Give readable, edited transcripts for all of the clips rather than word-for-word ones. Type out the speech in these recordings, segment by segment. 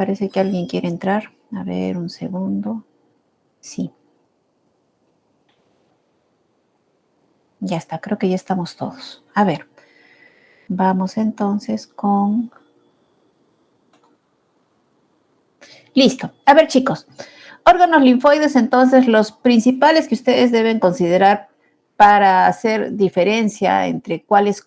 Parece que alguien quiere entrar. A ver, un segundo. Sí. Ya está, creo que ya estamos todos. A ver, vamos entonces con... Listo. A ver, chicos. Órganos linfoides, entonces, los principales que ustedes deben considerar para hacer diferencia entre cuál es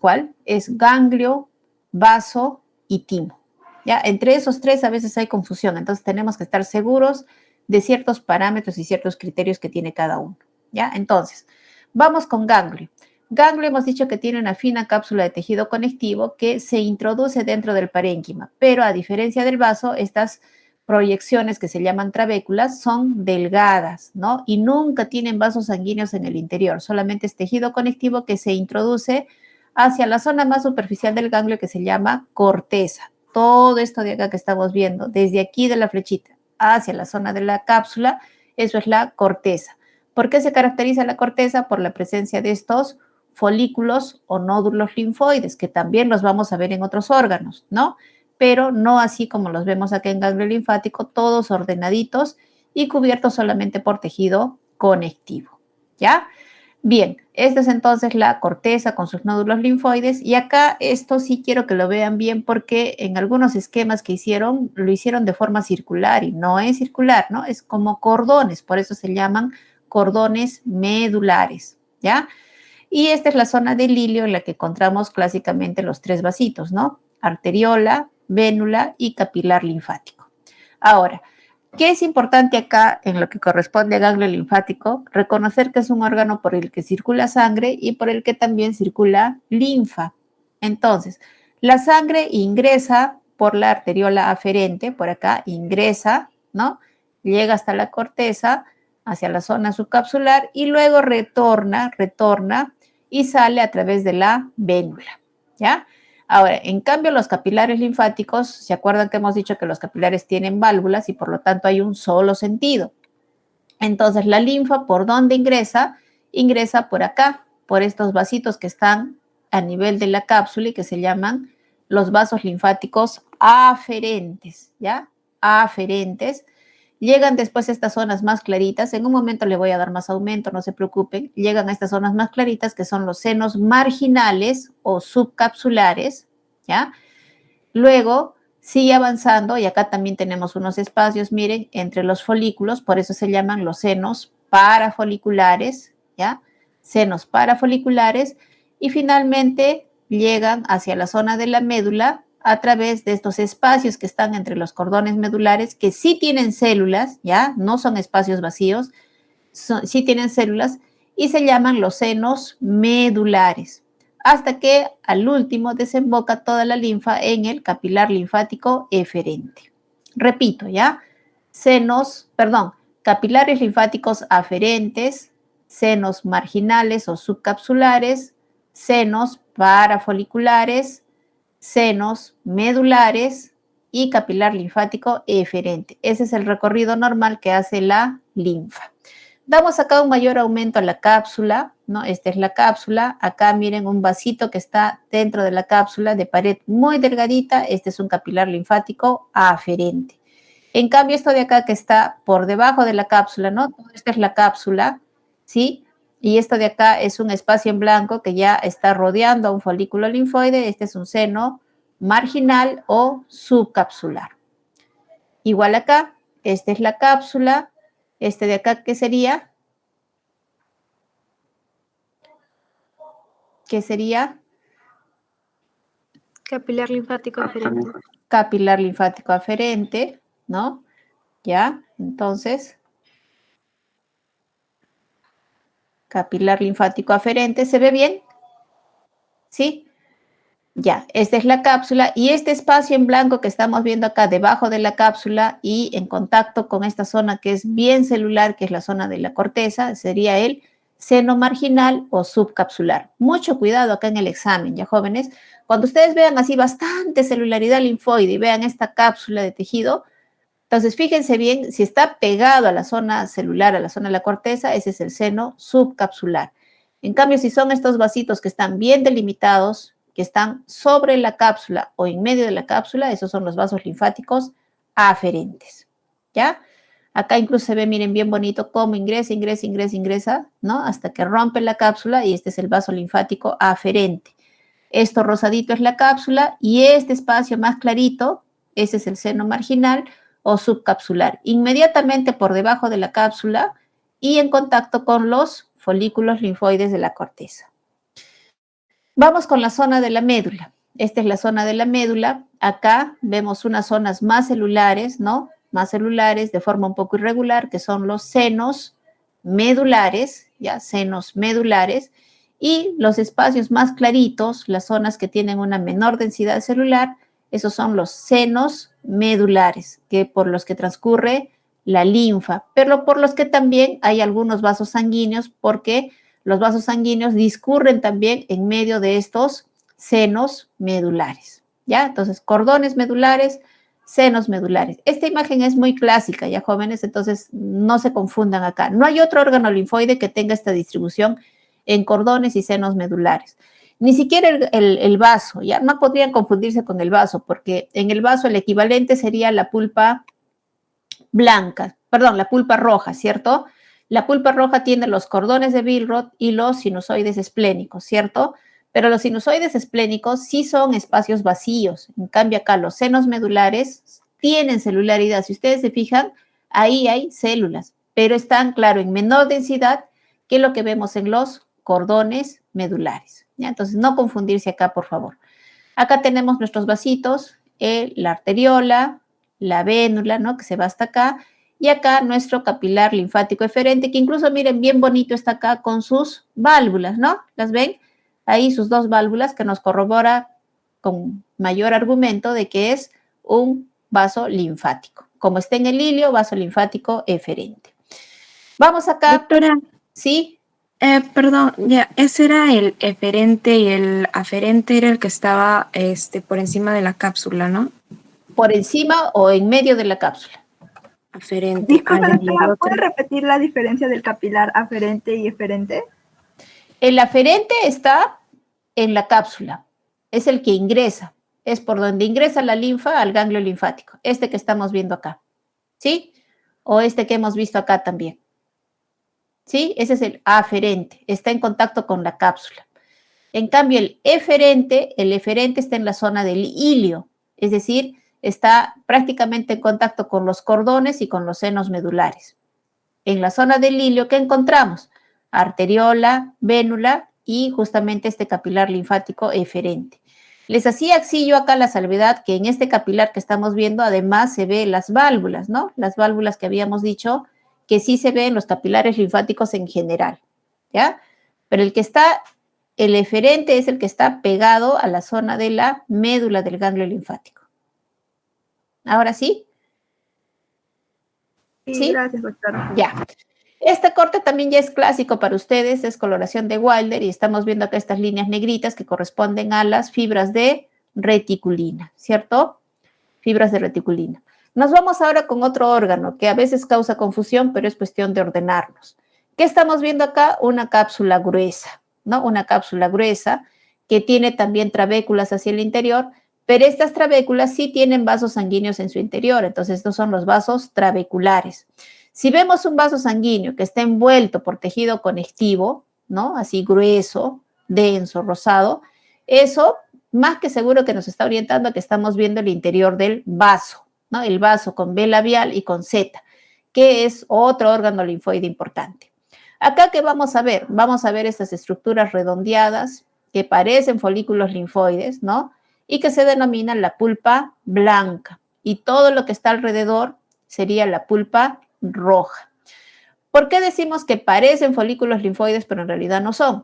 ganglio, vaso y timo. ¿Ya? Entre esos tres a veces hay confusión, entonces tenemos que estar seguros de ciertos parámetros y ciertos criterios que tiene cada uno. ¿Ya? Entonces, vamos con ganglio. Ganglio hemos dicho que tiene una fina cápsula de tejido conectivo que se introduce dentro del parénquima, pero a diferencia del vaso, estas proyecciones que se llaman trabéculas son delgadas, ¿no? Y nunca tienen vasos sanguíneos en el interior, solamente es tejido conectivo que se introduce hacia la zona más superficial del ganglio que se llama corteza. Todo esto de acá que estamos viendo, desde aquí de la flechita hacia la zona de la cápsula, eso es la corteza. ¿Por qué se caracteriza la corteza? Por la presencia de estos folículos o nódulos linfoides, que también los vamos a ver en otros órganos, ¿no? Pero no así como los vemos aquí en ganglio linfático, todos ordenaditos y cubiertos solamente por tejido conectivo, ¿ya? Bien, esta es entonces la corteza con sus nódulos linfoides y acá esto sí quiero que lo vean bien porque en algunos esquemas que hicieron, lo hicieron de forma circular y no es circular, ¿no? Es como cordones, por eso se llaman cordones medulares, ¿ya? Y esta es la zona del ilio en la que encontramos clásicamente los tres vasitos, ¿no? Arteriola, vénula y capilar linfático. Ahora, ¿qué es importante acá en lo que corresponde a ganglio linfático? Reconocer que es un órgano por el que circula sangre y por el que también circula linfa. Entonces, la sangre ingresa por la arteriola aferente, por acá ingresa, ¿no? Llega hasta la corteza, hacia la zona subcapsular y luego retorna y sale a través de la vénula, ¿ya? Ahora, en cambio, los capilares linfáticos, ¿se acuerdan que hemos dicho que los capilares tienen válvulas y por lo tanto hay un solo sentido? Entonces, la linfa, ¿por dónde ingresa? Ingresa por acá, por estos vasitos que están a nivel de la cápsula y que se llaman los vasos linfáticos aferentes, ¿ya? Aferentes. Llegan después a estas zonas más claritas. En un momento le voy a dar más aumento, no se preocupen. Llegan a estas zonas más claritas que son los senos marginales o subcapsulares, ¿ya? Luego sigue avanzando y acá también tenemos unos espacios, miren, entre los folículos, por eso se llaman los senos parafoliculares, ¿ya? Senos parafoliculares y finalmente llegan hacia la zona de la médula a través de estos espacios que están entre los cordones medulares, que sí tienen células, ¿ya? No son espacios vacíos, sí tienen células y se llaman los senos medulares, hasta que al último desemboca toda la linfa en el capilar linfático eferente. Repito, ¿ya? Capilares linfáticos aferentes, senos marginales o subcapsulares, senos parafoliculares, senos medulares y capilar linfático eferente. Ese es el recorrido normal que hace la linfa. Damos acá un mayor aumento a la cápsula, ¿no? Esta es la cápsula. Acá miren un vasito que está dentro de la cápsula de pared muy delgadita. Este es un capilar linfático aferente. En cambio, esto de acá que está por debajo de la cápsula, ¿no? Esta es la cápsula, ¿sí? Y esto de acá es un espacio en blanco que ya está rodeando a un folículo linfoide. Este es un seno marginal o subcapsular. Igual acá, esta es la cápsula. Este de acá, ¿qué sería? ¿Qué sería? Capilar linfático aferente. Capilar linfático aferente, ¿no? ¿Ya? Entonces, capilar linfático aferente, ¿se ve bien? ¿Sí? Ya, esta es la cápsula y este espacio en blanco que estamos viendo acá debajo de la cápsula y en contacto con esta zona que es bien celular, que es la zona de la corteza, sería el seno marginal o subcapsular. Mucho cuidado acá en el examen, ya jóvenes. Cuando ustedes vean así bastante celularidad linfoide y vean esta cápsula de tejido, entonces fíjense bien, si está pegado a la zona celular, a la zona de la corteza, ese es el seno subcapsular. En cambio, si son estos vasitos que están bien delimitados, que están sobre la cápsula o en medio de la cápsula, esos son los vasos linfáticos aferentes, ¿ya? Acá incluso se ve, miren, bien bonito cómo ingresa, ¿no? Hasta que rompe la cápsula y este es el vaso linfático aferente. Esto rosadito es la cápsula y este espacio más clarito, ese es el seno marginal o subcapsular, inmediatamente por debajo de la cápsula y en contacto con los folículos linfoides de la corteza. Vamos con la zona de la médula. Esta es la zona de la médula. Acá vemos unas zonas más celulares, ¿no? Más celulares de forma un poco irregular, que son los senos medulares, ya, senos medulares, y los espacios más claritos, las zonas que tienen una menor densidad celular, esos son los senos medulares, que por los que transcurre la linfa, pero por los que también hay algunos vasos sanguíneos, porque los vasos sanguíneos discurren también en medio de estos senos medulares, ¿ya? Entonces, cordones medulares, senos medulares. Esta imagen es muy clásica, ya jóvenes, entonces no se confundan acá. No hay otro órgano linfoide que tenga esta distribución en cordones y senos medulares. Ni siquiera el vaso, ya no podrían confundirse con el vaso, porque en el vaso el equivalente sería la pulpa blanca, perdón, la pulpa roja, ¿cierto? La pulpa roja tiene los cordones de Billroth y los sinusoides esplénicos, ¿cierto? Pero los sinusoides esplénicos sí son espacios vacíos. En cambio, acá los senos medulares tienen celularidad. Si ustedes se fijan, ahí hay células, pero están, claro, en menor densidad que lo que vemos en los cordones medulares, ¿ya? Entonces, no confundirse acá, por favor. Acá tenemos nuestros vasitos, la arteriola, la vénula, ¿no? Que se va hasta acá. Y acá nuestro capilar linfático eferente, que incluso, miren, bien bonito está acá con sus válvulas, ¿no? ¿Las ven? Ahí sus dos válvulas que nos corrobora con mayor argumento de que es un vaso linfático. Como está en el ilio, vaso linfático eferente. Vamos acá. Doctora. ¿Sí? Perdón, ya, ese era el eferente y el aferente era el que estaba por encima de la cápsula, ¿no? Por encima o en medio de la cápsula. Aferente. Disculpe, doctora, ¿puede repetir la diferencia del capilar aferente y eferente? El aferente está en la cápsula, es el que ingresa, es por donde ingresa la linfa al ganglio linfático, este que estamos viendo acá, ¿sí? O este que hemos visto acá también, ¿sí? Ese es el aferente, está en contacto con la cápsula. En cambio, el eferente está en la zona del ilio, es decir, está prácticamente en contacto con los cordones y con los senos medulares. En la zona del ilio, ¿qué encontramos? Arteriola, vénula y justamente este capilar linfático eferente. Les hacía axillo acá la salvedad que en este capilar que estamos viendo además se ve las válvulas, ¿no? Las válvulas que habíamos dicho que sí se ven en los capilares linfáticos en general, ¿ya? Pero el eferente es el que está pegado a la zona de la médula del ganglio linfático. ¿Ahora sí? Sí, gracias, doctora. Ya. Este corte también ya es clásico para ustedes, es coloración de Wilder y estamos viendo acá estas líneas negritas que corresponden a las fibras de reticulina, ¿cierto? Fibras de reticulina. Nos vamos ahora con otro órgano que a veces causa confusión, pero es cuestión de ordenarnos. ¿Qué estamos viendo acá? Una cápsula gruesa, ¿no? Una cápsula gruesa que tiene también trabéculas hacia el interior, pero estas trabéculas sí tienen vasos sanguíneos en su interior, entonces estos son los vasos trabeculares. Si vemos un vaso sanguíneo que está envuelto por tejido conectivo, ¿no? Así grueso, denso, rosado, eso más que seguro que nos está orientando a que estamos viendo el interior del vaso, ¿no? El vaso con B labial y con Z, que es otro órgano linfoide importante. Acá, ¿qué vamos a ver? Vamos a ver estas estructuras redondeadas que parecen folículos linfoides, ¿no? Y que se denominan la pulpa blanca. Y todo lo que está alrededor sería la pulpa roja. ¿Por qué decimos que parecen folículos linfoides, pero en realidad no son?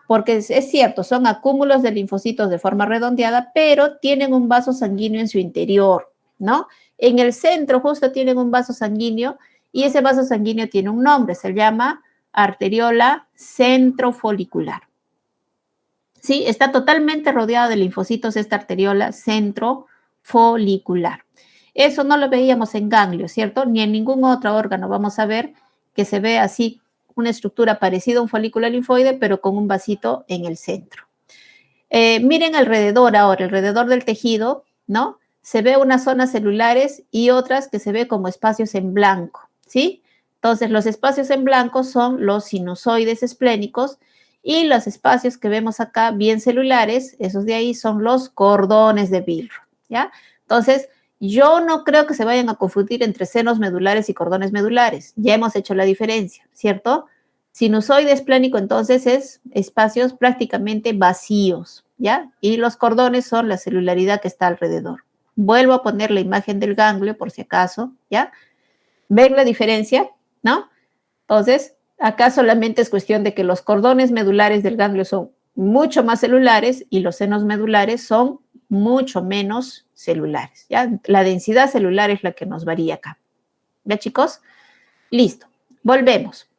Porque es cierto, son acúmulos de linfocitos de forma redondeada, pero tienen un vaso sanguíneo en su interior, ¿no? En el centro justo tienen un vaso sanguíneo y ese vaso sanguíneo tiene un nombre, se llama arteriola centrofolicular. Sí, está totalmente rodeada de linfocitos esta arteriola centrofolicular. Eso no lo veíamos en ganglio, ¿cierto? Ni en ningún otro órgano vamos a ver que se ve así una estructura parecida a un folículo linfoide, pero con un vasito en el centro. Miren alrededor ahora, alrededor del tejido, ¿no? se ve unas zonas celulares y otras que se ve como espacios en blanco, ¿sí? Entonces, los espacios en blanco son los sinusoides esplénicos y los espacios que vemos acá bien celulares, esos de ahí son los cordones de Billroth, ¿ya? Entonces, yo no creo que se vayan a confundir entre senos medulares y cordones medulares. Ya hemos hecho la diferencia, ¿cierto? Sinusoide esplénico, entonces, es espacios prácticamente vacíos, ¿ya? Y los cordones son la celularidad que está alrededor. Vuelvo a poner la imagen del ganglio, por si acaso, ¿ya? ¿Ven la diferencia? ¿No? Entonces, acá solamente es cuestión de que los cordones medulares del ganglio son mucho más celulares y los senos medulares son mucho menos celulares, ¿ya? La densidad celular es la que nos varía acá. ¿Ya, chicos? Listo. Volvemos.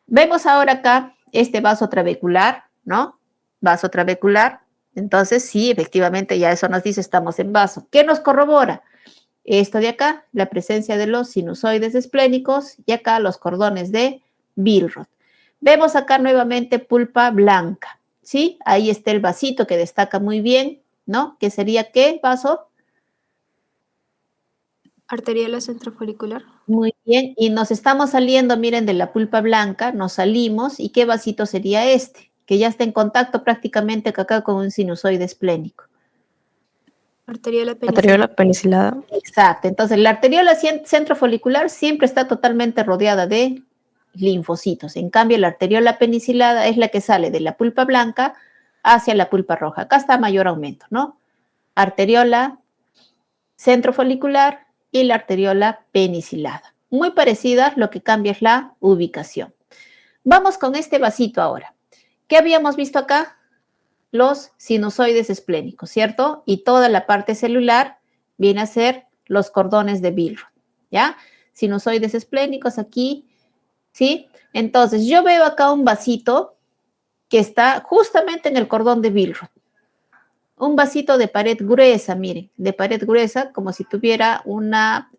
Vemos ahora acá este vaso trabecular, ¿no? Vaso trabecular. Entonces, sí, efectivamente, ya eso nos dice estamos en vaso. ¿Qué nos corrobora? Esto de acá, la presencia de los sinusoides esplénicos y acá los cordones de Billroth. Vemos acá nuevamente pulpa blanca, ¿sí? Ahí está el vasito que destaca muy bien, ¿no? ¿Qué sería qué vaso? Arteriola centrofolicular. Muy bien, y nos estamos saliendo, miren, de la pulpa blanca, nos salimos, ¿y qué vasito sería este? Que ya está en contacto prácticamente acá con un sinusoide esplénico. Arteriola penicilada. Exacto, entonces la arteriola centrofolicular siempre está totalmente rodeada de linfocitos. En cambio, la arteriola penicilada es la que sale de la pulpa blanca hacia la pulpa roja. Acá está mayor aumento, ¿no? Arteriola centrofolicular y la arteriola penicilada. Muy parecidas, lo que cambia es la ubicación. Vamos con este vasito ahora. ¿Qué habíamos visto acá? Los sinusoides esplénicos, ¿cierto? Y toda la parte celular viene a ser los cordones de Billroth, ¿ya? Sinusoides esplénicos aquí, ¿sí? Entonces, yo veo acá un vasito que está justamente en el cordón de Billroth. Un vasito de pared gruesa, miren, de pared gruesa, como si tuviera una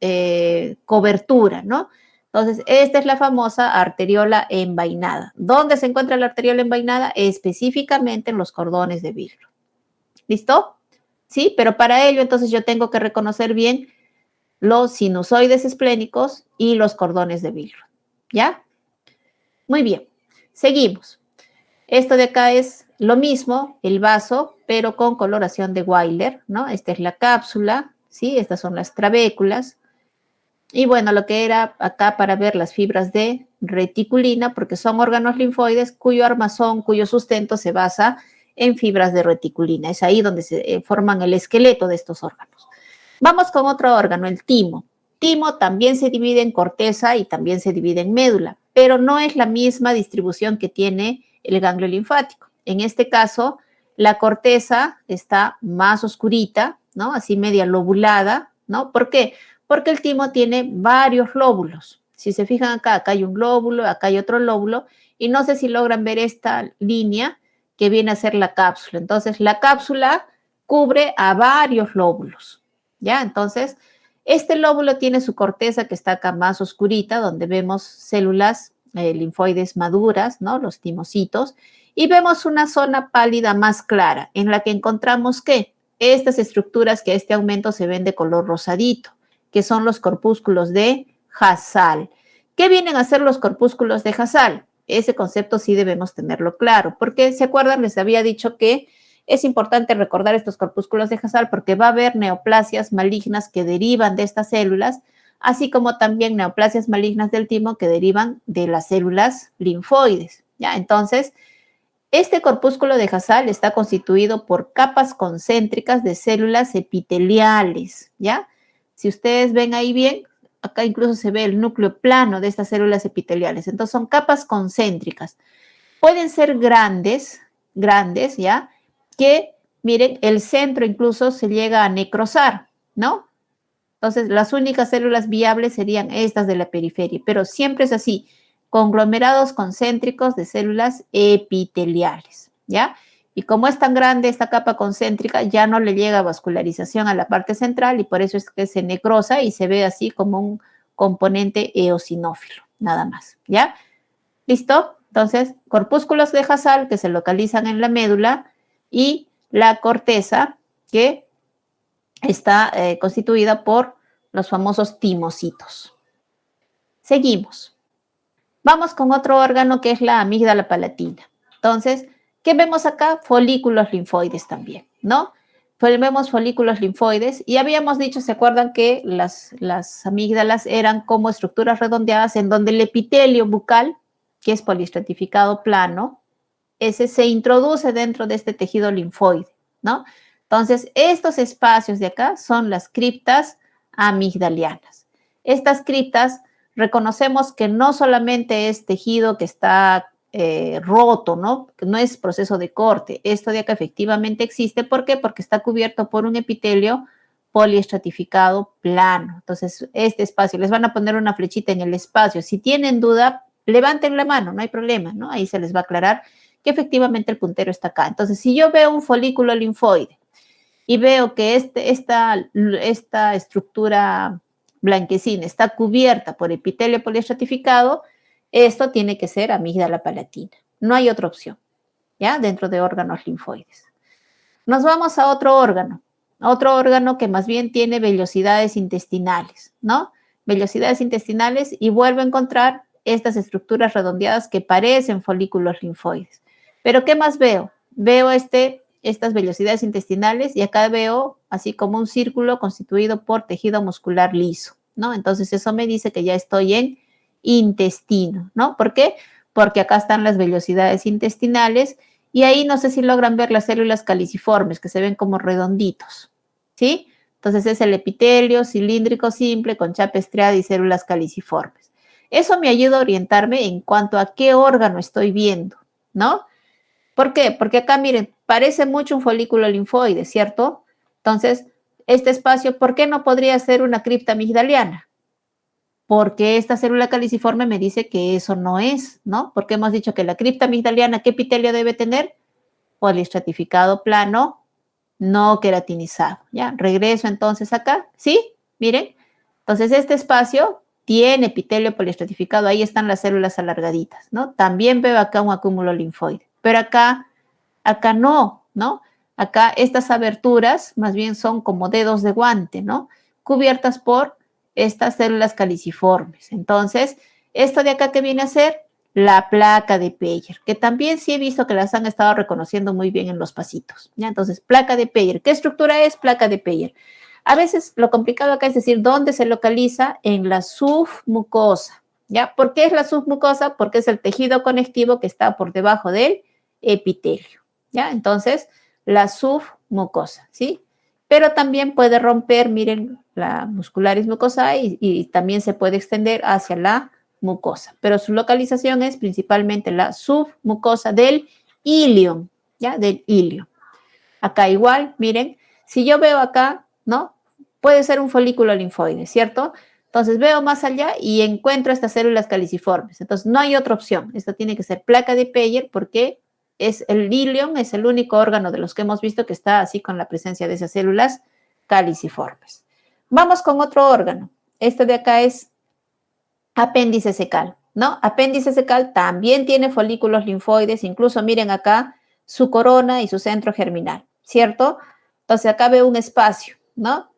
cobertura, ¿no? Entonces, esta es la famosa arteriola envainada. ¿Dónde se encuentra la arteriola envainada? Específicamente en los cordones de Billroth. ¿Listo? Sí, pero para ello, entonces, yo tengo que reconocer bien los sinusoides esplénicos y los cordones de Billroth. ¿Ya? Muy bien. Seguimos. Esto de acá es lo mismo, el vaso, pero con coloración de Weiler, ¿no? Esta es la cápsula, ¿sí? Estas son las trabéculas. Y bueno, lo que era acá para ver las fibras de reticulina, porque son órganos linfoides cuyo armazón, cuyo sustento se basa en fibras de reticulina. Es ahí donde se forman el esqueleto de estos órganos. Vamos con otro órgano, el timo. Timo también se divide en corteza y también se divide en médula, pero no es la misma distribución que tiene el ganglio linfático. En este caso, la corteza está más oscurita, ¿no? Así media lobulada, ¿no? ¿Por qué? Porque el timo tiene varios lóbulos. Si se fijan acá, acá hay un lóbulo, acá hay otro lóbulo, y no sé si logran ver esta línea que viene a ser la cápsula. Entonces, la cápsula cubre a varios lóbulos, ¿ya? Entonces, este lóbulo tiene su corteza que está acá más oscurita, donde vemos células linfoides maduras, ¿no? Los timocitos, y vemos una zona pálida más clara, en la que encontramos que estas estructuras que a este aumento se ven de color rosadito, que son los corpúsculos de Hasal. ¿Qué vienen a ser los corpúsculos de Hasal? Ese concepto sí debemos tenerlo claro, porque ¿se acuerdan? Les había dicho que es importante recordar estos corpúsculos de Hasal porque va a haber neoplasias malignas que derivan de estas células, así como también neoplasias malignas del timo que derivan de las células linfoides, ¿ya? Entonces, este corpúsculo de Hasal está constituido por capas concéntricas de células epiteliales, ¿ya? Si ustedes ven ahí bien, acá incluso se ve el núcleo plano de estas células epiteliales. Entonces, son capas concéntricas. Pueden ser grandes, ¿ya? Que, miren, el centro incluso se llega a necrosar, ¿no? Entonces, las únicas células viables serían estas de la periferia, pero siempre es así, conglomerados concéntricos de células epiteliales, ¿ya? Y como es tan grande esta capa concéntrica, ya no le llega vascularización a la parte central y por eso es que se necrosa y se ve así como un componente eosinófilo, nada más, ¿ya? ¿Listo? Entonces, corpúsculos de Hasal que se localizan en la médula y la corteza que está constituida por los famosos timocitos. Seguimos. Vamos con otro órgano que es la amígdala palatina. Entonces, ¿qué vemos acá? Folículos linfoides también, ¿no? Vemos folículos linfoides y habíamos dicho, ¿se acuerdan que las amígdalas eran como estructuras redondeadas en donde el epitelio bucal, que es poliestratificado plano, ese se introduce dentro de este tejido linfoide, ¿no? Entonces, estos espacios de acá son las criptas amigdalianas. Estas criptas reconocemos que no solamente es tejido que está roto, ¿no? Que no es proceso de corte. Esto de acá efectivamente existe. ¿Por qué? Porque está cubierto por un epitelio poliestratificado plano. Entonces, este espacio, les van a poner una flechita en el espacio. Si tienen duda, levanten la mano, no hay problema, ¿no? Ahí se les va a aclarar que efectivamente el puntero está acá. Entonces, si yo veo un folículo linfoide y veo que esta estructura blanquecina está cubierta por epitelio poliestratificado, esto tiene que ser amígdala palatina. No hay otra opción, ¿ya? Dentro de órganos linfoides. Nos vamos a otro órgano que más bien tiene vellosidades intestinales, ¿no? Vellosidades intestinales y vuelvo a encontrar estas estructuras redondeadas que parecen folículos linfoides. Pero ¿qué más veo? Veo estas vellosidades intestinales y acá veo así como un círculo constituido por tejido muscular liso, ¿no? Entonces eso me dice que ya estoy en intestino, ¿no? ¿Por qué? Porque acá están las vellosidades intestinales y ahí no sé si logran ver las células caliciformes que se ven como redonditos, ¿sí? Entonces es el epitelio cilíndrico simple con chapa estriada y células caliciformes. Eso me ayuda a orientarme en cuanto a qué órgano estoy viendo, ¿no? ¿Por qué? Porque acá, miren, parece mucho un folículo linfoide, ¿cierto? Entonces, este espacio, ¿por qué no podría ser una cripta amigdaliana? Porque esta célula caliciforme me dice que eso no es, ¿no? Porque hemos dicho que la cripta amigdaliana, ¿qué epitelio debe tener? Poliestratificado plano, no queratinizado, ¿ya? Regreso entonces acá, ¿sí? Miren, entonces este espacio tiene epitelio poliestratificado, ahí están las células alargaditas, ¿no? También veo acá un acúmulo linfoide, pero acá no, ¿no? Acá estas aberturas más bien son como dedos de guante, ¿no? Cubiertas por estas células caliciformes. Entonces, esto de acá que viene a ser la placa de Peyer, que también sí he visto que las han estado reconociendo muy bien en los pasitos, ¿ya? Entonces, placa de Peyer. ¿Qué estructura es placa de Peyer? A veces lo complicado acá es decir dónde se localiza en la submucosa, ¿ya? ¿Por qué es la submucosa? Porque es el tejido conectivo que está por debajo del epitelio, ¿ya? Entonces, la submucosa, ¿sí? Pero también puede romper, miren, la muscularis mucosae y también se puede extender hacia la mucosa, pero su localización es principalmente la submucosa del ilion, ¿ya? Del ilion. Acá igual, miren, si yo veo acá, ¿no? Puede ser un folículo linfoide, ¿cierto? Entonces veo más allá y encuentro estas células caliciformes. Entonces no hay otra opción. Esto tiene que ser placa de Peyer porque es el ilion, es el único órgano de los que hemos visto que está así con la presencia de esas células caliciformes. Vamos con otro órgano. Este de acá es apéndice secal, ¿no? Apéndice secal también tiene folículos linfoides, incluso miren acá su corona y su centro germinal, ¿cierto? Entonces acá veo un espacio, ¿no?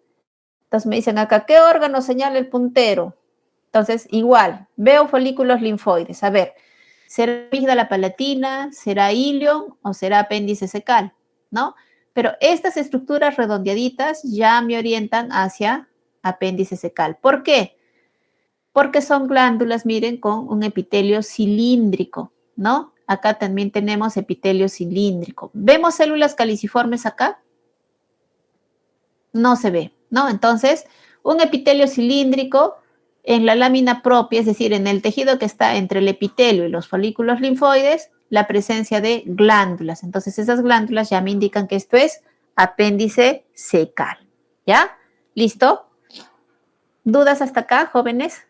Entonces me dicen acá, ¿qué órgano señala el puntero? Entonces, igual, veo folículos linfoides. A ver, ¿será amígdala palatina, será ilion o será apéndice secal? ¿No? Pero estas estructuras redondeaditas ya me orientan hacia apéndice secal. ¿Por qué? Porque son glándulas, miren, con un epitelio cilíndrico, ¿no? Acá también tenemos epitelio cilíndrico. ¿Vemos células caliciformes acá? No se ve, ¿no? Entonces, un epitelio cilíndrico en la lámina propia, es decir, en el tejido que está entre el epitelio y los folículos linfoides, la presencia de glándulas. Entonces, esas glándulas ya me indican que esto es apéndice secal, ¿ya? ¿Listo? ¿Dudas hasta acá, jóvenes?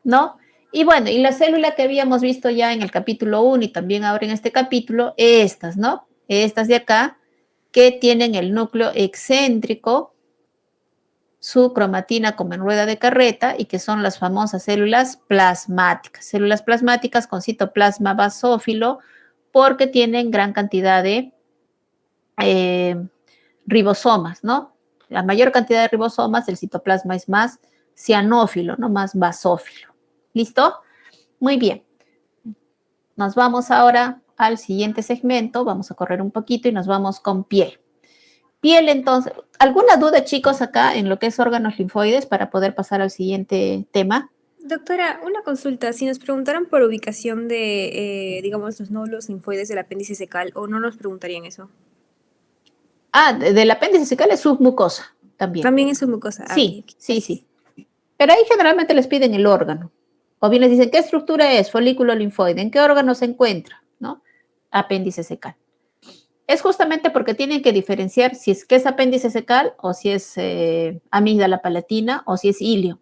¿No? Y bueno, y la célula que habíamos visto ya en el capítulo 1 y también ahora en este capítulo, estas, ¿no? Estas de acá, que tienen el núcleo excéntrico, su cromatina como en rueda de carreta y que son las famosas células plasmáticas con citoplasma basófilo porque tienen gran cantidad de ribosomas, ¿no? La mayor cantidad de ribosomas, el citoplasma es más cianófilo, ¿no? Más basófilo. ¿Listo? Muy bien. Nos vamos ahora al siguiente segmento. Vamos a correr un poquito y nos vamos con piel. Piel, entonces, ¿alguna duda, chicos, acá en lo que es órganos linfoides para poder pasar al siguiente tema? Doctora, una consulta. Si nos preguntaran por ubicación de, digamos, los nódulos linfoides del apéndice secal, ¿o no nos preguntarían eso? Del apéndice secal es submucosa también. También es su mucosa. Sí, Ok. sí, sí. Pero ahí generalmente les piden el órgano. O bien les dicen, ¿qué estructura es? Folículo linfoide. ¿En qué órgano se encuentra? ¿No? Apéndice secal. Es justamente porque tienen que diferenciar si es que es apéndice secal o si es amígdala palatina o si es ilio.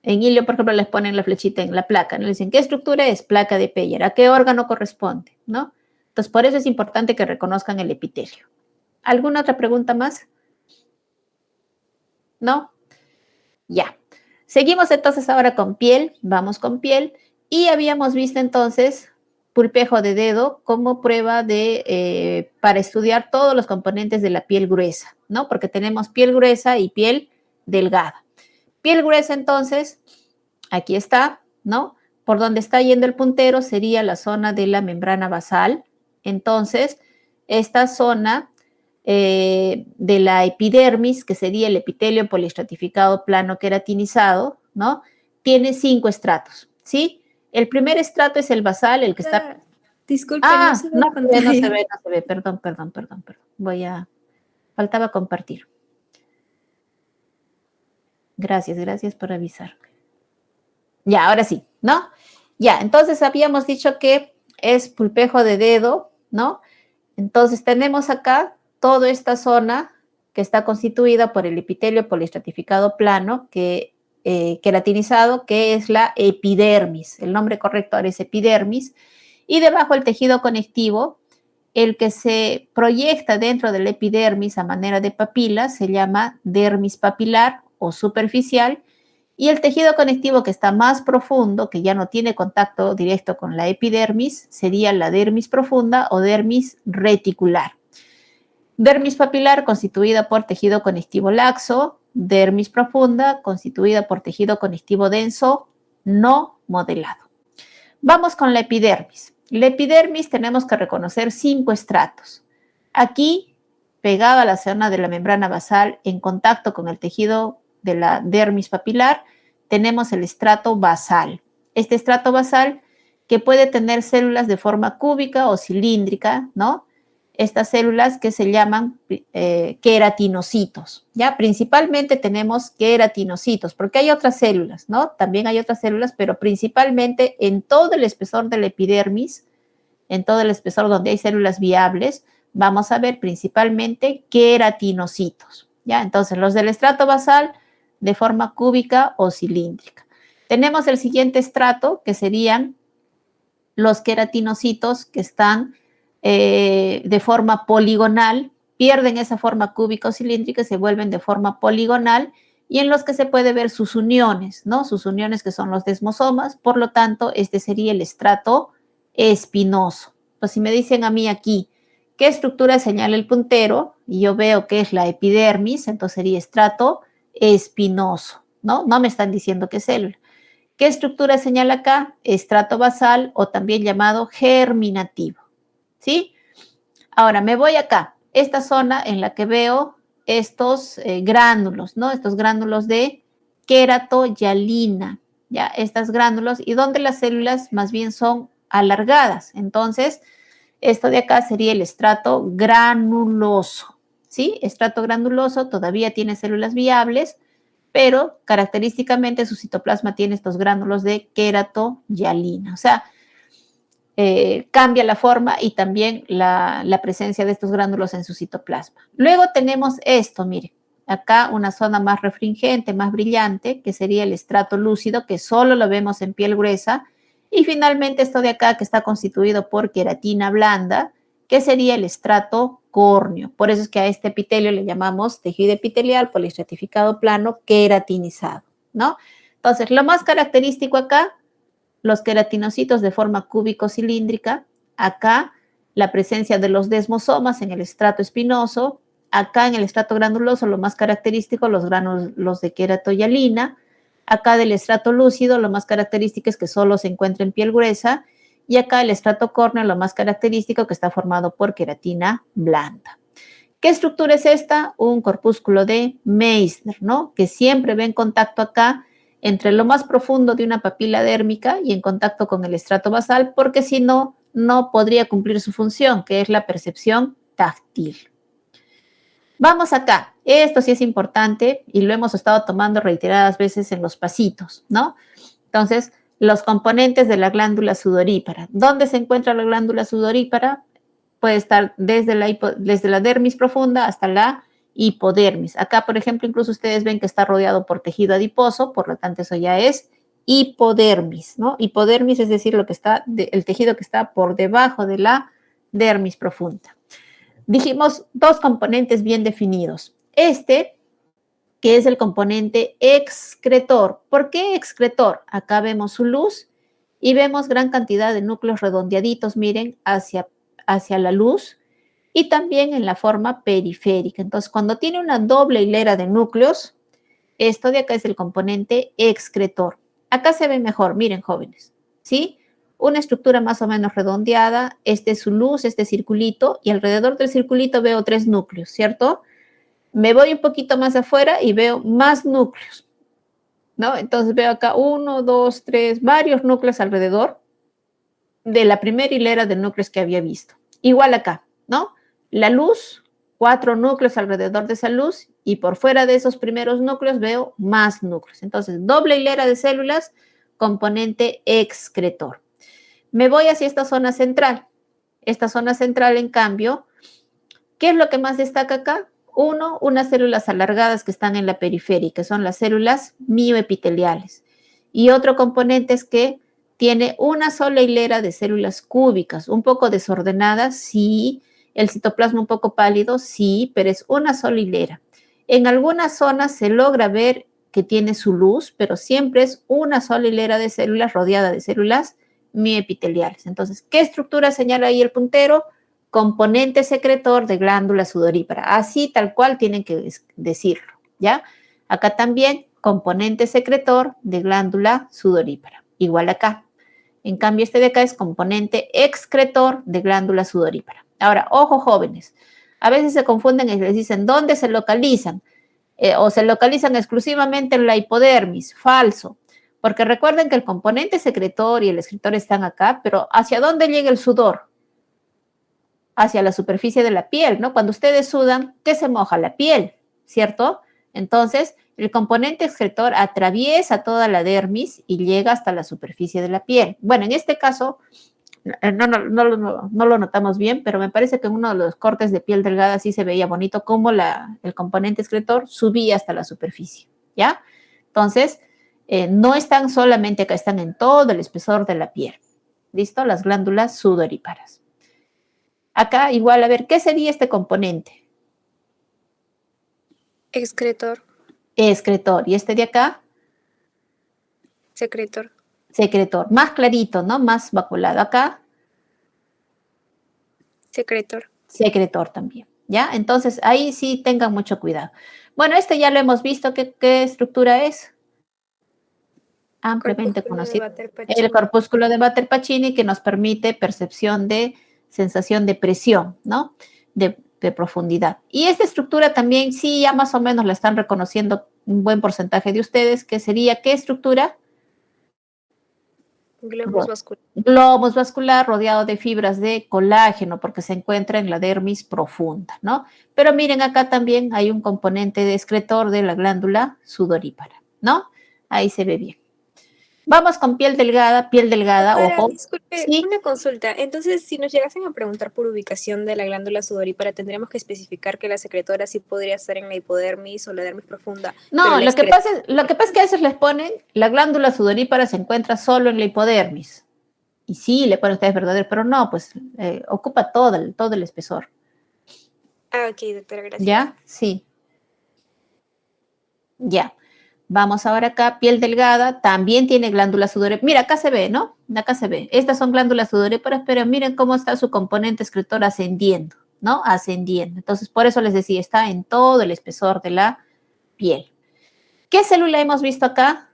En ilio, por ejemplo, les ponen la flechita en la placa, ¿no? Le dicen, ¿qué estructura es? Placa de Peyer. ¿A qué órgano corresponde? ¿No? Entonces, por eso es importante que reconozcan el epitelio. ¿Alguna otra pregunta más? ¿No? Ya. Seguimos entonces ahora con piel. Vamos con piel. Y habíamos visto entonces pulpejo de dedo como prueba para estudiar todos los componentes de la piel gruesa, ¿no? Porque tenemos piel gruesa y piel delgada. Piel gruesa, entonces, aquí está, ¿no? Por donde está yendo el puntero sería la zona de la membrana basal. Entonces, esta zona de la epidermis, que sería el epitelio poliestratificado plano queratinizado, ¿no? Tiene 5 estratos, ¿sí? El primer estrato es el basal, el que está... Disculpe, no se ve la pantalla. no se ve, perdón. Faltaba compartir. Gracias por avisar. Ya, ahora sí, ¿no? Ya, entonces habíamos dicho que es pulpejo de dedo, ¿no? Entonces tenemos acá toda esta zona que está constituida por el epitelio poliestratificado plano, queratinizado, que es la epidermis. El nombre correcto ahora es epidermis. Y debajo el tejido conectivo, el que se proyecta dentro del epidermis a manera de papila, se llama dermis papilar o superficial, y el tejido conectivo que está más profundo, que ya no tiene contacto directo con la epidermis, sería la dermis profunda o dermis reticular. Dermis papilar constituida por tejido conectivo laxo, dermis profunda constituida por tejido conectivo denso no modelado. Vamos con la epidermis. La epidermis tenemos que reconocer 5 estratos. Aquí, pegado a la zona de la membrana basal, en contacto con el tejido de la dermis papilar, tenemos el estrato basal. Este estrato basal que puede tener células de forma cúbica o cilíndrica, ¿no? Estas células que se llaman queratinocitos, ¿ya? Principalmente tenemos queratinocitos, porque hay otras células, ¿no? También hay otras células, pero principalmente en todo el espesor de la epidermis, en todo el espesor donde hay células viables, vamos a ver principalmente queratinocitos, ¿ya? Entonces, los del estrato basal de forma cúbica o cilíndrica. Tenemos el siguiente estrato, que serían los queratinocitos que están de forma poligonal, pierden esa forma cúbica o cilíndrica y se vuelven de forma poligonal, y en los que se puede ver sus uniones, ¿no? Sus uniones que son los desmosomas. Por lo tanto, este sería el estrato espinoso. Pues si me dicen a mí aquí, ¿qué estructura señala el puntero? Y yo veo que es la epidermis, entonces sería estrato espinoso, ¿no? No me están diciendo qué célula. ¿Qué estructura señala acá? Estrato basal o también llamado germinativo, ¿sí? Ahora me voy acá, esta zona en la que veo estos gránulos, ¿no? Estos gránulos de queratoyalina, ¿ya? Estas gránulos, y donde las células más bien son alargadas. Entonces, esto de acá sería el estrato granuloso, ¿sí? Estrato granuloso todavía tiene células viables, pero característicamente su citoplasma tiene estos gránulos de queratoyalina. O sea, cambia la forma y también la presencia de estos gránulos en su citoplasma. Luego tenemos esto, mire, acá una zona más refringente, más brillante, que sería el estrato lúcido, que solo lo vemos en piel gruesa. Y finalmente esto de acá, que está constituido por queratina blanda, que sería el estrato córneo. Por eso es que a este epitelio le llamamos tejido epitelial poliestratificado plano queratinizado, ¿no? Entonces, lo más característico acá, los queratinocitos de forma cúbico-cilíndrica. Acá la presencia de los desmosomas en el estrato espinoso. Acá en el estrato granuloso, lo más característico, los granulos de queratoyalina. Acá del estrato lúcido, lo más característico es que solo se encuentra en piel gruesa. Y acá el estrato córneo, lo más característico, que está formado por queratina blanda. ¿Qué estructura es esta? Un corpúsculo de Meissner, ¿no? Que siempre ve en contacto acá entre lo más profundo de una papila dérmica y en contacto con el estrato basal, porque si no, no podría cumplir su función, que es la percepción táctil. Vamos acá. Esto sí es importante y lo hemos estado tomando reiteradas veces en los pasitos, ¿no? Entonces, los componentes de la glándula sudorípara. ¿Dónde se encuentra la glándula sudorípara? Puede estar desde la dermis profunda hasta la hipodermis. Acá, por ejemplo, incluso ustedes ven que está rodeado por tejido adiposo, por lo tanto, eso ya es hipodermis, ¿no? Hipodermis es decir, el tejido que está por debajo de la dermis profunda. Dijimos dos componentes bien definidos. Que es el componente excretor. ¿Por qué excretor? Acá vemos su luz y vemos gran cantidad de núcleos redondeaditos, miren, hacia la luz y también en la forma periférica. Entonces, cuando tiene una doble hilera de núcleos, esto de acá es el componente excretor. Acá se ve mejor, miren, jóvenes, ¿sí? Una estructura más o menos redondeada, este es su luz, este circulito, y alrededor del circulito veo 3 núcleos, ¿cierto? Me voy un poquito más afuera y veo más núcleos, ¿no? Entonces veo acá 1, 2, 3, varios núcleos alrededor de la primera hilera de núcleos que había visto. Igual acá, ¿no? La luz, 4 núcleos alrededor de esa luz y por fuera de esos primeros núcleos veo más núcleos. Entonces, doble hilera de células, componente excretor. Me voy hacia esta zona central. Esta zona central, en cambio, ¿qué es lo que más destaca acá? Unas células alargadas que están en la periferia, que son las células mioepiteliales. Y otro componente es que tiene una sola hilera de células cúbicas, un poco desordenadas, sí. El citoplasma un poco pálido, sí, pero es una sola hilera. En algunas zonas se logra ver que tiene su luz, pero siempre es una sola hilera de células rodeada de células mioepiteliales. Entonces, ¿qué estructura señala ahí el puntero? Componente secretor de glándula sudorípara. Así tal cual tienen que decirlo, ¿ya? Acá también componente secretor de glándula sudorípara. Igual acá. En cambio, este de acá es componente excretor de glándula sudorípara. Ahora, ojo jóvenes, a veces se confunden y les dicen dónde se localizan o se localizan exclusivamente en la hipodermis. Falso, porque recuerden que el componente secretor y el excretor están acá, pero ¿hacia dónde llega el sudor? Hacia la superficie de la piel, ¿no? Cuando ustedes sudan, ¿qué se moja? La piel, ¿cierto? Entonces, el componente excretor atraviesa toda la dermis y llega hasta la superficie de la piel. Bueno, en este caso, no lo notamos bien, pero me parece que en uno de los cortes de piel delgada sí se veía bonito cómo el componente excretor subía hasta la superficie, ¿ya? Entonces, no están solamente acá, están en todo el espesor de la piel. ¿Listo? Las glándulas sudoríparas. Acá igual, a ver, ¿qué sería este componente? Excretor. Excretor. ¿Y este de acá? Secretor. Secretor. Más clarito, ¿no? Más vaculado. Acá. Secretor. Secretor también, ¿ya? Entonces, ahí sí tengan mucho cuidado. Bueno, este ya lo hemos visto. ¿Qué estructura es? Ampliamente conocido. El corpúsculo de Batter-Pacini, que nos permite percepción de sensación de presión, ¿no? De profundidad. Y esta estructura también, sí, ya más o menos la están reconociendo un buen porcentaje de ustedes, que sería, ¿qué estructura? Globus vascular. Globus vascular rodeado de fibras de colágeno, porque se encuentra en la dermis profunda, ¿no? Pero miren, acá también hay un componente de excretor de la glándula sudorípara, ¿no? Ahí se ve bien. Vamos con piel delgada, Doctora, ojo. disculpe, Sí. una consulta. Entonces, si nos llegasen a preguntar por ubicación de la glándula sudorípara, tendríamos que especificar que la secretora sí podría estar en la hipodermis o la dermis profunda. No, lo que pasa es que a veces les ponen, la glándula sudorípara se encuentra solo en la hipodermis. Y sí, le ponen ustedes verdadero, pero no, pues ocupa todo el espesor. Ah, ok, doctora, gracias. ¿Ya? Sí. Ya. Vamos ahora acá, piel delgada, también tiene glándulas sudoríparas. Mira, acá se ve, ¿no? Acá se ve. Estas son glándulas sudoríparas, pero miren cómo está su componente excretor ascendiendo, ¿no? Ascendiendo. Entonces, por eso les decía, está en todo el espesor de la piel. ¿Qué célula hemos visto acá?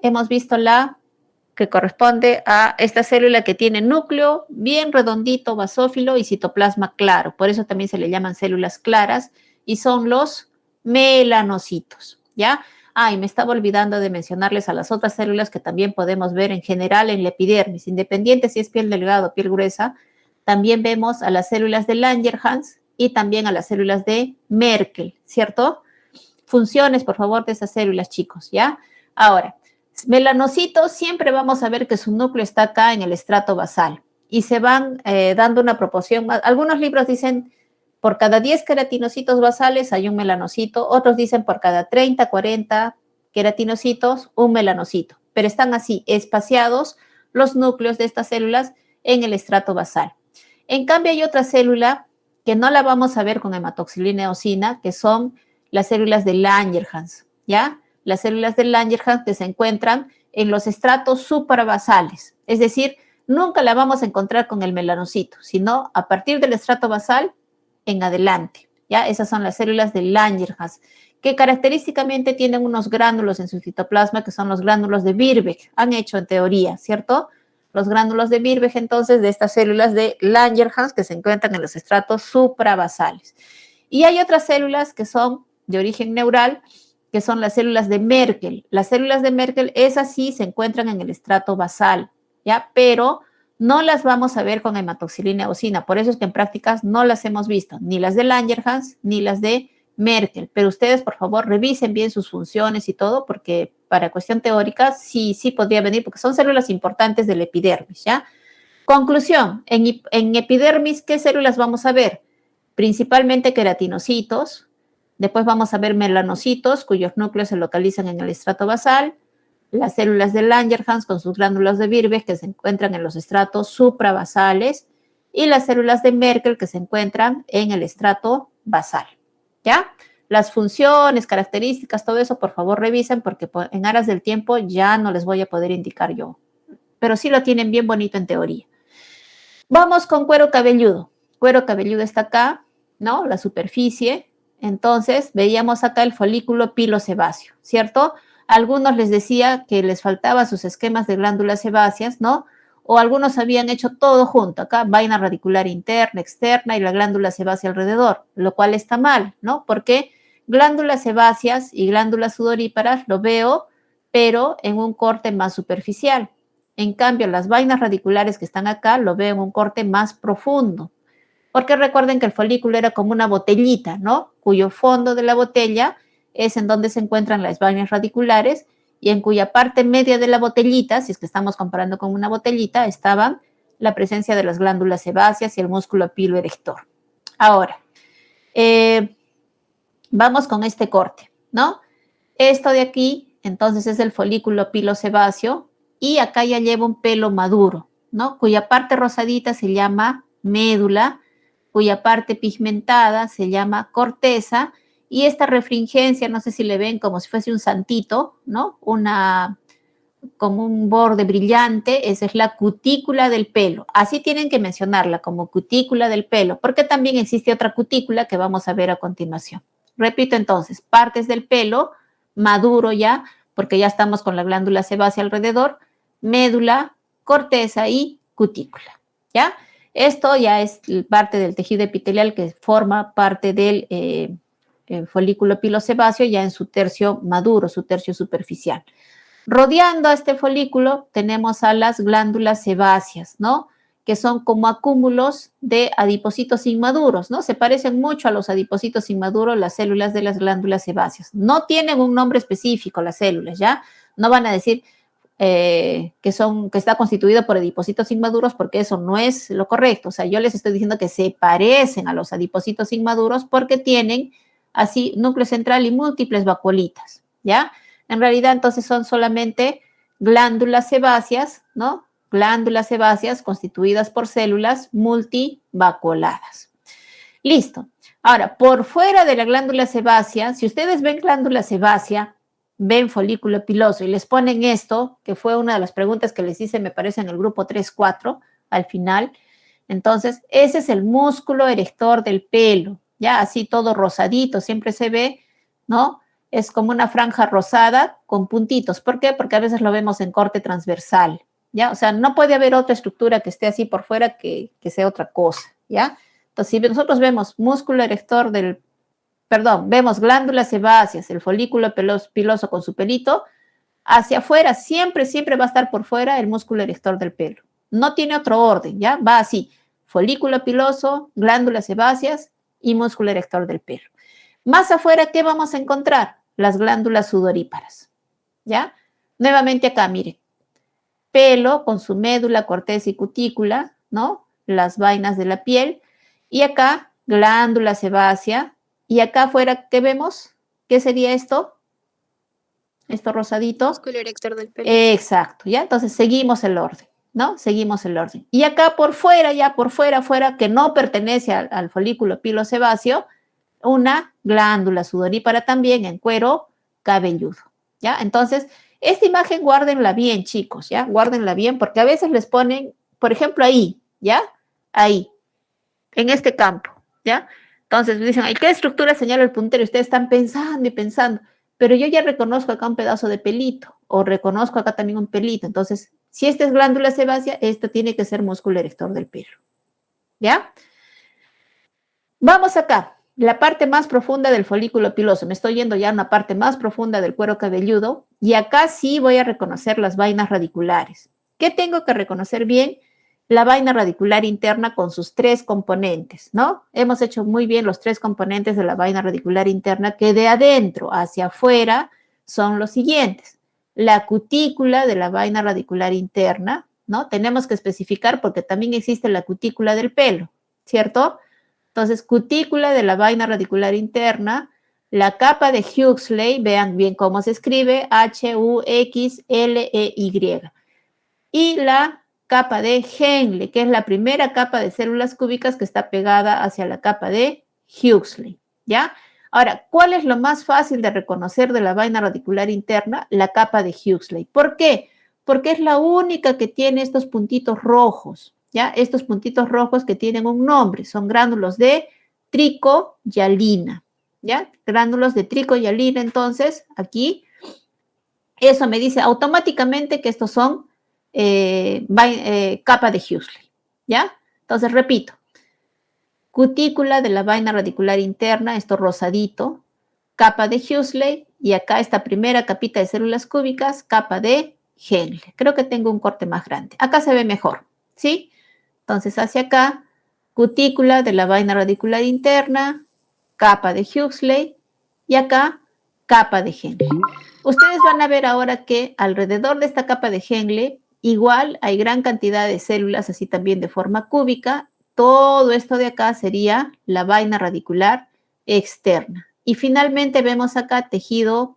Hemos visto la que corresponde a esta célula que tiene núcleo bien redondito, basófilo y citoplasma claro. Por eso también se le llaman células claras y son los melanocitos, ¿ya? Y me estaba olvidando de mencionarles a las otras células que también podemos ver en general en la epidermis, independiente si es piel delgada o piel gruesa. También vemos a las células de Langerhans y también a las células de Merkel, ¿cierto? Funciones, por favor, de esas células, chicos, ¿ya? Ahora, melanocitos siempre vamos a ver que su núcleo está acá en el estrato basal y se van dando una proporción. Algunos libros dicen por cada 10 queratinocitos basales hay un melanocito, otros dicen por cada 30, 40 queratinocitos un melanocito, pero están así, espaciados los núcleos de estas células en el estrato basal. En cambio, hay otra célula que no la vamos a ver con hematoxilina eosina, que son las células de Langerhans, ¿ya? Las células de Langerhans que se encuentran en los estratos suprabasales, es decir, nunca la vamos a encontrar con el melanocito, sino a partir del estrato basal en adelante, ¿ya? Esas son las células de Langerhans, que característicamente tienen unos gránulos en su citoplasma, que son los gránulos de Birbeck, han hecho en teoría, ¿cierto? Los gránulos de Birbeck, entonces, de estas células de Langerhans que se encuentran en los estratos suprabasales. Y hay otras células que son de origen neural, que son las células de Merkel. Las células de Merkel, esas sí se encuentran en el estrato basal, ¿ya? Pero no las vamos a ver con hematoxilina eosina, por eso es que en prácticas no las hemos visto, ni las de Langerhans, ni las de Merkel, pero ustedes, por favor, revisen bien sus funciones y todo, porque para cuestión teórica sí podría venir, porque son células importantes del epidermis, ¿ya? Conclusión, en epidermis, ¿qué células vamos a ver? Principalmente queratinocitos, después vamos a ver melanocitos, cuyos núcleos se localizan en el estrato basal, las células de Langerhans con sus glándulos de Birbeck que se encuentran en los estratos suprabasales y las células de Merkel que se encuentran en el estrato basal, ¿ya? Las funciones, características, todo eso, por favor, revisen porque en aras del tiempo ya no les voy a poder indicar yo, pero sí lo tienen bien bonito en teoría. Vamos con cuero cabelludo. Cuero cabelludo está acá, ¿no? La superficie. Entonces, veíamos acá el folículo pilosebáceo, ¿cierto? A algunos les decía que les faltaban sus esquemas de glándulas sebáceas, ¿no? O algunos habían hecho todo junto, acá vaina radicular interna, externa y la glándula sebácea alrededor, lo cual está mal, ¿no? Porque glándulas sebáceas y glándulas sudoríparas lo veo, pero en un corte más superficial. En cambio, las vainas radiculares que están acá lo veo en un corte más profundo. Porque recuerden que el folículo era como una botellita, ¿no? Cuyo fondo de la botella es en donde se encuentran las vainas radiculares y en cuya parte media de la botellita, si es que estamos comparando con una botellita, estaba la presencia de las glándulas sebáceas y el músculo piloerector. Ahora, vamos con este corte, ¿no? Esto de aquí, entonces, es el folículo pilosebáceo y acá ya lleva un pelo maduro, ¿no? Cuya parte rosadita se llama médula, cuya parte pigmentada se llama corteza, y esta refringencia, no sé si le ven como si fuese un santito, ¿no? Como un borde brillante, esa es la cutícula del pelo. Así tienen que mencionarla, como cutícula del pelo, porque también existe otra cutícula que vamos a ver a continuación. Repito entonces, partes del pelo, maduro ya, porque ya estamos con la glándula sebácea alrededor, médula, corteza y cutícula, ¿ya? Esto ya es parte del tejido epitelial que forma parte del folículo pilosebáceo ya en su tercio maduro, su tercio superficial. Rodeando a este folículo tenemos a las glándulas sebáceas, ¿no? Que son como acúmulos de adipocitos inmaduros, ¿no? Se parecen mucho a los adipocitos inmaduros las células de las glándulas sebáceas. No tienen un nombre específico las células, ¿ya? No van a decir que está constituido por adipocitos inmaduros porque eso no es lo correcto. O sea, yo les estoy diciendo que se parecen a los adipocitos inmaduros porque tienen así núcleo central y múltiples vacuolitas, ¿ya? En realidad, entonces, son solamente glándulas sebáceas, ¿no? Glándulas sebáceas constituidas por células multivacuoladas. Listo. Ahora, por fuera de la glándula sebácea, si ustedes ven glándula sebácea, ven folículo piloso y les ponen esto, que fue una de las preguntas que les hice, me parece, en el grupo 3-4, al final. Entonces, ese es el músculo erector del pelo, ya así todo rosadito, siempre se ve, ¿no? Es como una franja rosada con puntitos. ¿Por qué? Porque a veces lo vemos en corte transversal, ¿ya? O sea, no puede haber otra estructura que esté así por fuera que sea otra cosa, ¿ya? Entonces, si nosotros vemos músculo erector del, perdón, vemos glándulas sebáceas, el folículo piloso con su pelito, hacia afuera, siempre, siempre va a estar por fuera el músculo erector del pelo. No tiene otro orden, ¿ya? Va así, folículo piloso, glándulas sebáceas y músculo erector del pelo. Más afuera, ¿qué vamos a encontrar? Las glándulas sudoríparas, ¿ya? Nuevamente acá, miren, pelo con su médula, corteza y cutícula, ¿no? Las vainas de la piel. Y acá, glándula sebácea. Y acá afuera, ¿qué vemos? ¿Qué sería esto? Esto rosadito. Músculo erector del pelo. Exacto, ¿ya? Entonces seguimos el orden, ¿no? Seguimos el orden. Y acá por fuera, ya por fuera, que no pertenece al folículo pilosebáceo, una glándula sudorípara también en cuero cabelludo, ¿ya? Entonces, esta imagen guárdenla bien, chicos, ¿ya? Guárdenla bien porque a veces les ponen, por ejemplo, ahí, ¿ya? Ahí, en este campo, ¿ya? Entonces dicen, ¿y qué estructura señala el puntero? Y ustedes están pensando y pensando, pero yo ya reconozco acá un pedazo de pelito o reconozco acá también un pelito. Entonces, si esta es glándula sebácea, esto tiene que ser músculo erector del pelo, ¿ya? Vamos acá, la parte más profunda del folículo piloso. Me estoy yendo ya a una parte más profunda del cuero cabelludo y acá sí voy a reconocer las vainas radiculares. ¿Qué tengo que reconocer bien? La vaina radicular interna con sus 3 componentes, ¿no? Hemos hecho muy bien los 3 componentes de la vaina radicular interna que de adentro hacia afuera son los siguientes. La cutícula de la vaina radicular interna, ¿no? Tenemos que especificar porque también existe la cutícula del pelo, ¿cierto? Entonces, cutícula de la vaina radicular interna, la capa de Huxley, vean bien cómo se escribe, Huxley. Y la capa de Henle, que es la primera capa de células cúbicas que está pegada hacia la capa de Huxley, ¿ya? Ahora, ¿cuál es lo más fácil de reconocer de la vaina radicular interna? La capa de Huxley. ¿Por qué? Porque es la única que tiene estos puntitos rojos, ¿ya? Estos puntitos rojos que tienen un nombre, son gránulos de tricoyalina, ¿ya? Gránulos de tricoyalina, entonces, aquí, eso me dice automáticamente que estos son capa de Huxley, ¿ya? Entonces, repito, cutícula de la vaina radicular interna, esto rosadito, capa de Huxley, y acá esta primera capita de células cúbicas, capa de Henle. Creo que tengo un corte más grande. Acá se ve mejor, ¿sí? Entonces, hacia acá, cutícula de la vaina radicular interna, capa de Huxley, y acá, capa de Henle. Ustedes van a ver ahora que alrededor de esta capa de Henle, igual hay gran cantidad de células, así también de forma cúbica. Todo esto de acá sería la vaina radicular externa. Y finalmente vemos acá tejido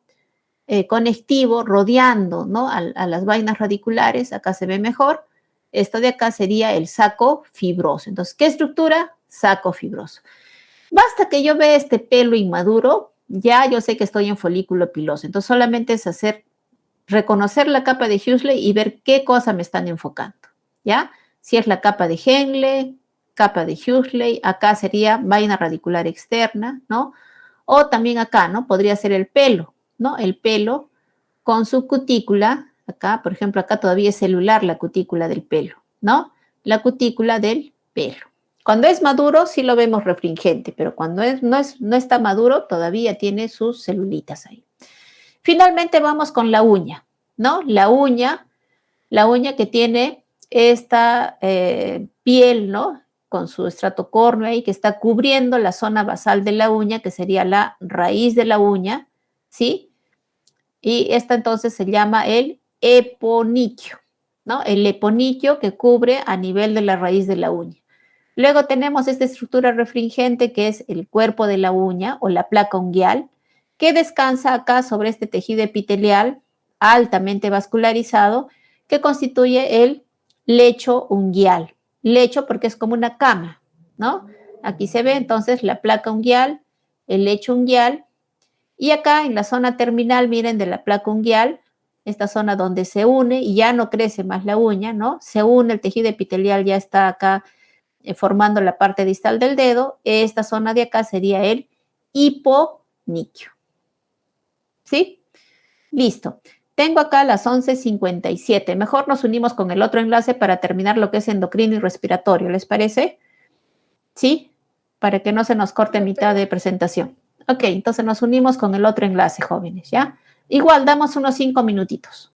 conectivo rodeando, ¿no? a las vainas radiculares. Acá se ve mejor. Esto de acá sería el saco fibroso. Entonces, ¿qué estructura? Saco fibroso. Basta que yo vea este pelo inmaduro, ya yo sé que estoy en folículo piloso. Entonces, solamente es reconocer la capa de Huxley y ver qué cosa me están enfocando, ¿ya? Si es la capa de Henle, capa de Huxley, acá sería vaina radicular externa, ¿no? O también acá, ¿no? Podría ser el pelo, ¿no? El pelo con su cutícula, acá, por ejemplo, acá todavía es celular la cutícula del pelo, ¿no? La cutícula del pelo. Cuando es maduro sí lo vemos refringente, pero cuando no está maduro todavía tiene sus celulitas ahí. Finalmente vamos con la uña, ¿no? La uña que tiene esta piel, ¿no? Con su estrato córneo ahí que está cubriendo la zona basal de la uña, que sería la raíz de la uña, ¿sí? Y esta entonces se llama el eponiquio, ¿no? El eponiquio que cubre a nivel de la raíz de la uña. Luego tenemos esta estructura refringente que es el cuerpo de la uña o la placa unguial, que descansa acá sobre este tejido epitelial altamente vascularizado que constituye el lecho unguial. Lecho porque es como una cama, ¿no? Aquí se ve entonces la placa unguial, el lecho unguial, Y acá en la zona terminal, miren, de la placa unguial, esta zona donde se une y ya no crece más la uña, ¿no? Se une, el tejido epitelial ya está acá formando la parte distal del dedo. Esta zona de acá sería el hiponiquio. ¿Sí? Listo. Tengo acá las 11:57. Mejor nos unimos con el otro enlace para terminar lo que es endocrino y respiratorio. ¿Les parece? ¿Sí? Para que no se nos corte mitad de presentación. Ok, entonces nos unimos con el otro enlace, jóvenes, ¿ya? Igual, damos unos 5 minutitos.